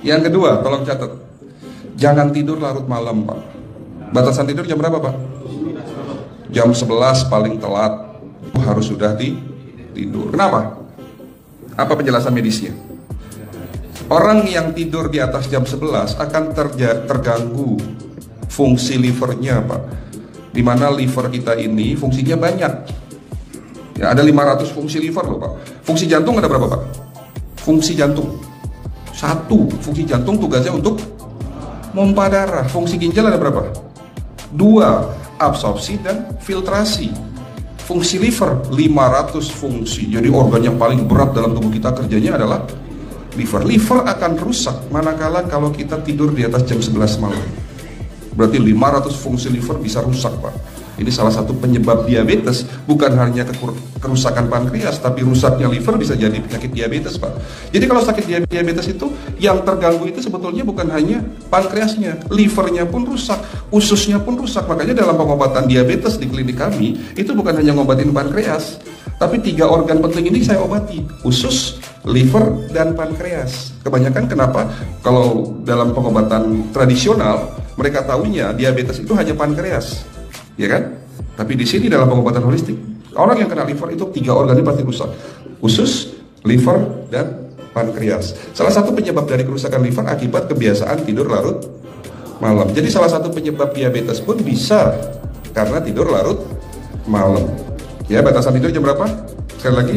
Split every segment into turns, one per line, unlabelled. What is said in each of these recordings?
Yang kedua, tolong catat. Jangan tidur larut malam, Pak. Batasan tidur jam berapa, Pak? Jam 11 paling telat. Harus sudah tidur. Kenapa? Apa penjelasan medisnya? Orang yang tidur di atas jam 11 akan terganggu fungsi livernya, Pak. Dimana liver kita ini fungsinya banyak. Ya, ada 500 fungsi liver loh, Pak. Fungsi jantung ada berapa, Pak? Fungsi jantung satu. Fungsi jantung tugasnya untuk mompa darah. Fungsi ginjal ada berapa? 2. Absorpsi dan filtrasi. Fungsi liver 500 fungsi. Jadi organ yang paling berat dalam tubuh kita kerjanya adalah liver. Liver akan rusak manakala kalau kita tidur di atas jam 11 malam. Berarti 500 fungsi liver bisa rusak, Pak. Ini salah satu penyebab diabetes. Bukan hanya kerusakan pankreas, tapi rusaknya liver bisa jadi penyakit diabetes, Pak. Jadi kalau sakit diabetes itu yang terganggu itu sebetulnya bukan hanya pankreasnya, livernya pun rusak, ususnya pun rusak. Makanya dalam pengobatan diabetes di klinik kami itu bukan hanya ngobatin pankreas, tapi 3 organ penting ini saya obati: usus, liver, dan pankreas. Kebanyakan kenapa? Kalau dalam pengobatan tradisional mereka tahunya diabetes itu hanya pankreas, ya kan? Tapi di sini dalam pengobatan holistik, orang yang kena liver itu 3 organ ini pasti rusak: usus, liver, dan pankreas. Salah satu penyebab dari kerusakan liver akibat kebiasaan tidur larut malam. Jadi salah satu penyebab diabetes pun bisa karena tidur larut malam. Ya, batasan tidur jam berapa? Sekali lagi,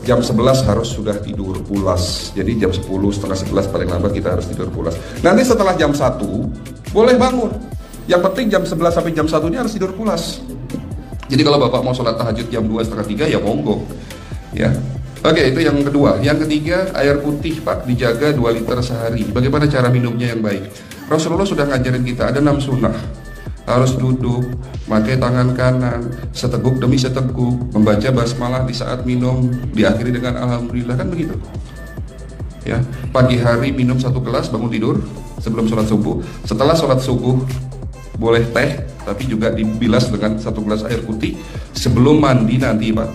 jam 11 harus sudah tidur pulas. Jadi jam 10, setengah 11 paling lambat kita harus tidur pulas. Nanti setelah jam 1 boleh bangun. Yang penting jam 11 sampai jam 1 ini harus tidur pulas. Jadi kalau Bapak mau sholat tahajud jam 2, setengah 3 ya monggo. Ya. Oke, itu yang kedua. Yang ketiga, air putih, Pak, dijaga 2 liter sehari. Bagaimana cara minumnya yang baik? Rasulullah sudah ngajarin kita, ada 6 sunnah. Harus duduk, pakai tangan kanan, seteguk demi seteguk, membaca basmalah di saat minum, diakhiri dengan alhamdulillah, kan begitu. Ya, pagi hari minum 1 gelas, bangun tidur sebelum sholat subuh. Setelah sholat subuh boleh teh, tapi juga dibilas dengan 1 gelas air putih. Sebelum mandi nanti, Pak,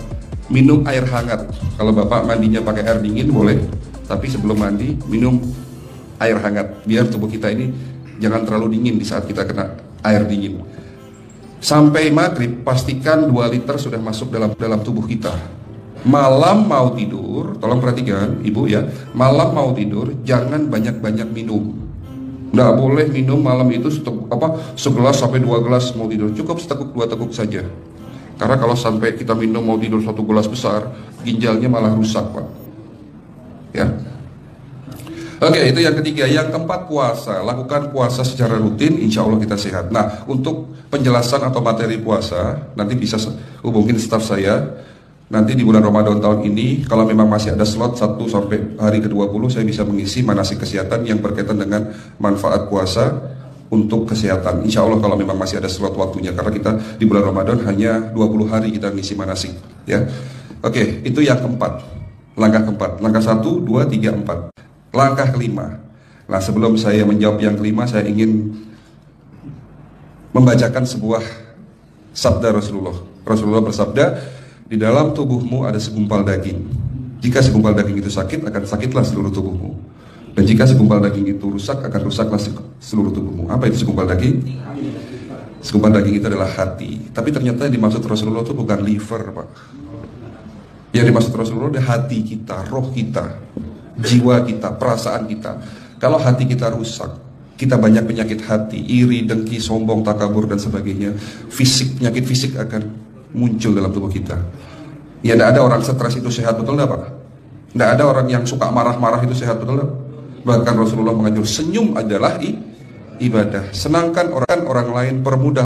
minum air hangat. Kalau Bapak mandinya pakai air dingin boleh, tapi sebelum mandi minum air hangat, biar tubuh kita ini jangan terlalu dingin di saat kita kena air dingin. Sampai maghrib pastikan 2 liter sudah masuk dalam tubuh kita. Malam mau tidur, tolong perhatikan Ibu ya, malam mau tidur jangan banyak-banyak minum. Nggak boleh minum malam itu segelas sampai 2 gelas mau tidur. Cukup seteguk 2 teguk saja. Karena kalau sampai kita minum mau tidur 1 gelas besar, ginjalnya malah rusak, Pak. Ya. Oke, itu yang ketiga. Yang keempat, puasa. Lakukan puasa secara rutin, insya Allah kita sehat. Nah, untuk penjelasan atau materi puasa, nanti bisa hubungin staf saya. Nanti di bulan Ramadan tahun ini, kalau memang masih ada slot 1 sampai hari ke-20, saya bisa mengisi manasik kesehatan yang berkaitan dengan manfaat puasa untuk kesehatan. Insya Allah kalau memang masih ada slot waktunya, karena kita di bulan Ramadan hanya 20 hari kita mengisi manasik. Ya. Oke, itu yang keempat. Langkah keempat. Langkah 1, 2, 3, 4. Langkah kelima. Nah, sebelum saya menjawab yang kelima, saya ingin membacakan sebuah sabda Rasulullah. Rasulullah bersabda, di dalam tubuhmu ada segumpal daging. Jika segumpal daging itu sakit, akan sakitlah seluruh tubuhmu. Dan jika segumpal daging itu rusak, akan rusaklah seluruh tubuhmu. Apa itu segumpal daging? Segumpal daging itu adalah hati. Tapi ternyata yang dimaksud Rasulullah itu bukan liver, Pak. Yang dimaksud Rasulullah adalah hati kita, roh kita, jiwa kita, perasaan kita. Kalau hati kita rusak, kita banyak penyakit hati, iri, dengki, sombong, takabur, dan sebagainya. Penyakit fisik akan muncul dalam tubuh kita. Ya, tidak ada orang stres itu sehat, betul tidak, Pak? Tidak ada orang yang suka marah-marah itu sehat, betul tidak? Bahkan Rasulullah mengajar senyum adalah ibadah. Senangkan orang lain, permudah